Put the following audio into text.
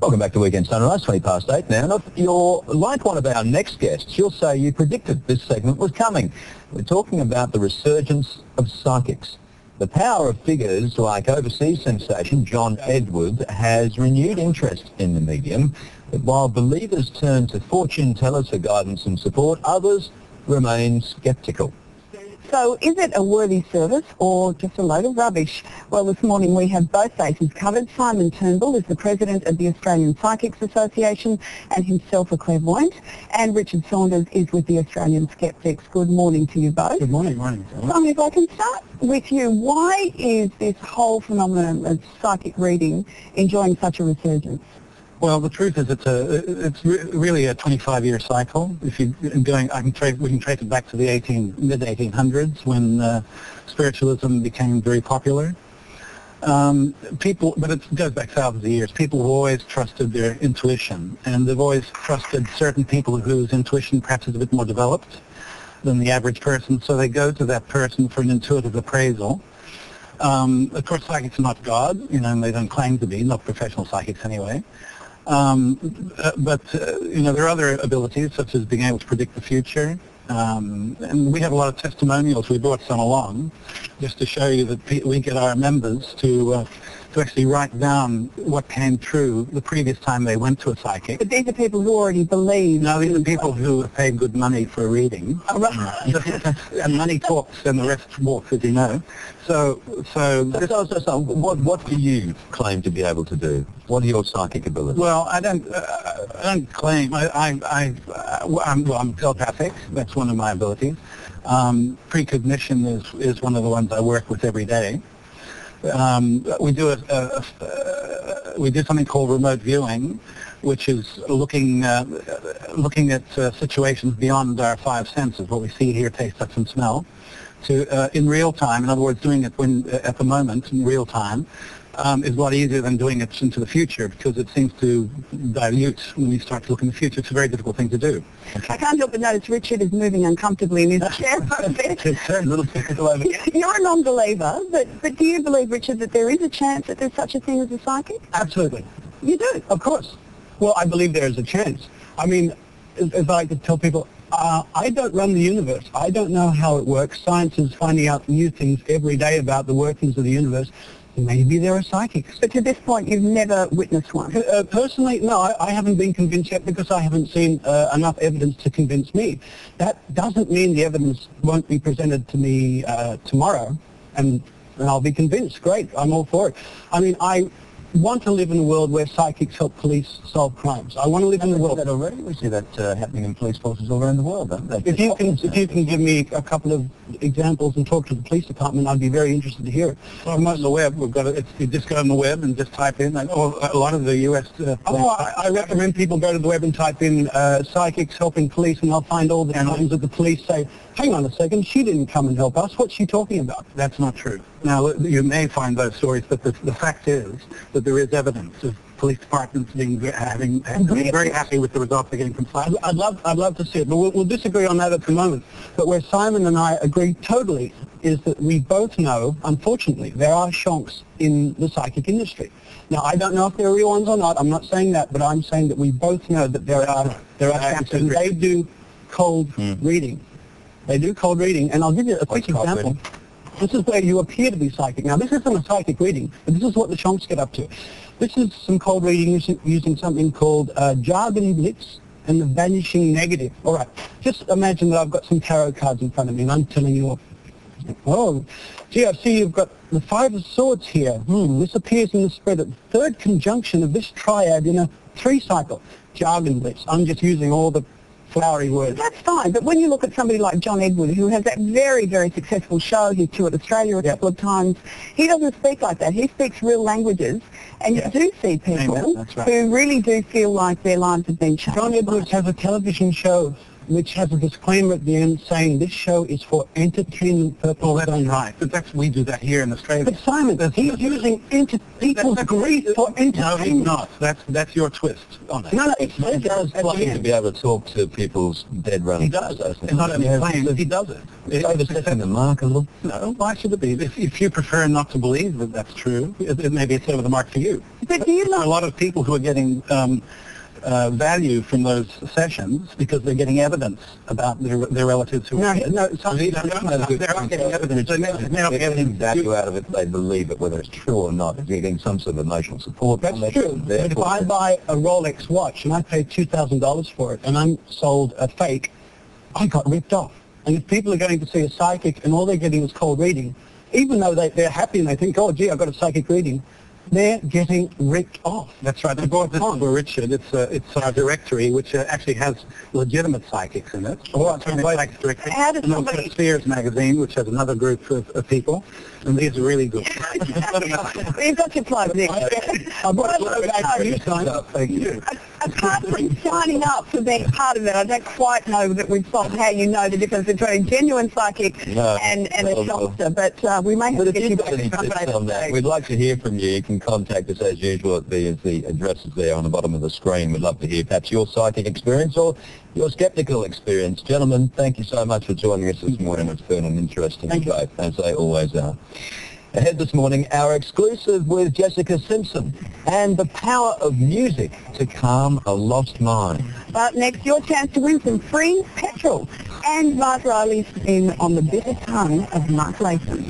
Welcome back to Weekend Sunrise, 20 past 8 now. And if you're like one of our next guests, you'll say you predicted this segment was coming. We're talking about the resurgence of psychics. The power of figures like overseas sensation John Edward has renewed interest in the medium. But while believers turn to fortune tellers for guidance and support, others remain sceptical. So is it a worthy service or just a load of rubbish? Well, this morning we have both bases covered. Simon Turnbull is the president of the Australian Psychics Association and himself a clairvoyant. And Richard Saunders is with the Australian Skeptics. Good morning to you both. Good morning. Morning. Simon, if I can start with you, why is this whole phenomenon of psychic reading enjoying such a resurgence? Well, the truth is it's really a 25-year cycle. If we can trace it back to the mid-1800s when spiritualism became very popular. But it goes back thousands of years. People have always trusted their intuition, and they've always trusted certain people whose intuition perhaps is a bit more developed than the average person, so they go to that person for an intuitive appraisal. Of course, psychics are not God, and they don't claim to be, not professional psychics anyway. But there are other abilities, such as being able to predict the future. And we have a lot of testimonials. We brought some along just to show you that we get our members to actually write down what came true the previous time they went to a psychic. But these are people who already believe. No, these are people who have paid good money for a reading. Oh, right. And money talks and the rest walks, as you know. So what do you claim to be able to do? What are your psychic abilities? Well, I don't claim. I'm telepathic. That's one of my abilities. Precognition is one of the ones I work with every day. We do something called remote viewing, which is looking at situations beyond our five senses, what we see, hear, taste, touch, and smell, in real time. In other words, doing it at the moment in real time is a lot easier than doing it into the future, because it seems to dilute when you start to look in the future. It's a very difficult thing to do. I can't help but notice Richard is moving uncomfortably in his chair a bit. You're a non-believer, but do you believe, Richard, that there is a chance that there's such a thing as a psychic? Absolutely. You do? Of course. Well, I believe there is a chance. I mean, as I like to tell people, I don't run the universe. I don't know how it works. Science is finding out new things every day about the workings of the universe. Maybe there are psychics. But to this point, you've never witnessed one? Personally, no, I haven't been convinced yet, because I haven't seen enough evidence to convince me. That doesn't mean the evidence won't be presented to me tomorrow, and I'll be convinced. Great, I'm all for it. I mean, I want to live in a world where psychics help police solve crimes. I want to live in a world that already. We see that happening in police forces all around the world. If you can give me a couple of examples and talk to the police department, I'd be very interested to hear it. Well, I'm on the web. You just go on the web and just type in. A lot of the U.S. I recommend people go to the web and type in psychics helping police, and they'll find all the times that the police say, hang on a second, she didn't come and help us. What's she talking about? That's not true. Now, you may find those stories, but the fact is that there is evidence of police departments being very happy with the results they're getting from science. I'd love to see it, but we'll disagree on that at the moment. But where Simon and I agree totally is that we both know, unfortunately, there are shonks in the psychic industry. Now, I don't know if they're real ones or not. I'm not saying that, but I'm saying that we both know that there are shonks, and they do cold reading. They do cold reading, and I'll give you a quick example. This is where you appear to be psychic. Now, this isn't a psychic reading, but this is what the shonks get up to. This is some cold reading using something called jargon blitz and the vanishing negative. All right, just imagine that I've got some tarot cards in front of me, and I'm telling you, oh, gee, I see you've got the Five of Swords here. This appears in the spread at the third conjunction of this triad in a 3-cycle. Jargon blitz. I'm just using all the flowery words. That's fine, but when you look at somebody like John Edward, who has that very, very successful show, he's toured Australia a couple of times, he doesn't speak like that. He speaks real languages, and you do see people who really do feel like their lives have been changed. John Edwards has a television show which has a disclaimer at the end saying this show is for entertainment purposes. Well, that's right. But we do that here in Australia. But Simon, he's using people's grief for entertainment. No, he's not. That's your twist on it. No, He does claim to be able to talk to people's dead relatives. He does. It's not only claims, he does it. It's overstepping the mark a little. No, why should it be? If you prefer not to believe that that's true, maybe it's over the mark for you. But do you There are not... a lot of people who are getting value from those sessions because they're getting evidence about their relatives who are dead. No, They're not getting evidence. They're not getting Getting value out of it, they believe it, whether it's true or not. They're getting some sort of emotional support. that's from it. true. But if Therefore, I buy a Rolex watch and I paid $2,000 for it and I'm sold a fake, I got ripped off. And if people are going to see a psychic and all they're getting is cold reading, even though they're happy and they think, oh, gee, I got a psychic reading, they're getting ripped off. That's right. They brought this for Richard. It's our directory, which actually has legitimate psychics in it. Oh, Psychics directory. How does And also somebody- Spheres magazine, which has another group of people, and these are really good. You've got your plug there. I bought a logo back for you, Simon. Thank you. Apart from signing up for being part of it, I don't quite know that we've solved how you know the difference between a genuine psychic No. and a shopster, but we may have But to if get you you've back got any to tips on that, we'd like to hear from you. You can contact us as usual at the addresses there on the bottom of the screen. We'd love to hear perhaps your psychic experience or your skeptical experience. Gentlemen, thank you so much for joining us this morning. It's been an interesting debate, as they always are. Ahead this morning, our exclusive with Jessica Simpson and the power of music to calm a lost mind. But next, your chance to win some free petrol. And Mark Riley's in on the bitter tongue of Mark Layton.